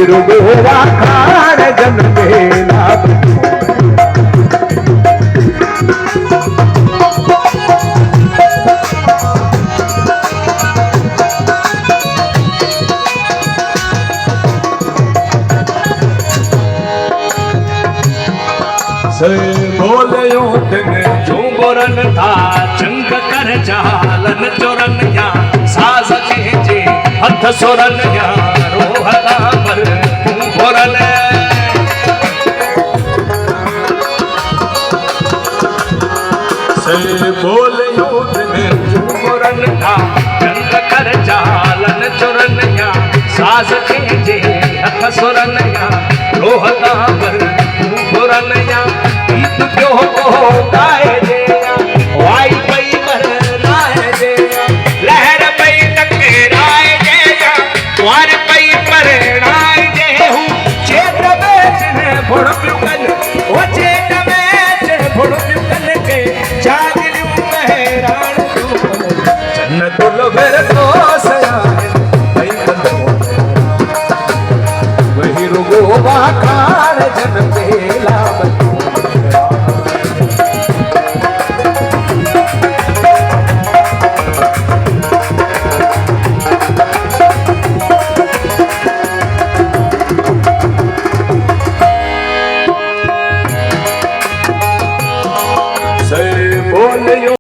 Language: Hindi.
रुगोवा खाड़ जन्मेला बोलियो दिन झूमरन था चंग कर चालन चोरन या साज जे हथ सोरन या रोहता पर घोरन से बोलियो दिन झूमरन था चंग कर चालन चोरन या साज जे हथ सोरन या रोहता पर घोरन या क्यों को गाए दे वाई पई पर राय दे लहर पई टकराए दे वार पई पर राय दे हूं चेत बेचने भोड़ प्युकन ओ चेत बेचने भोड़ प्युकन के जागलू महरान तू जन तुल फिर तो सयाने पई कंदो वही रुगो वाखार जन पेला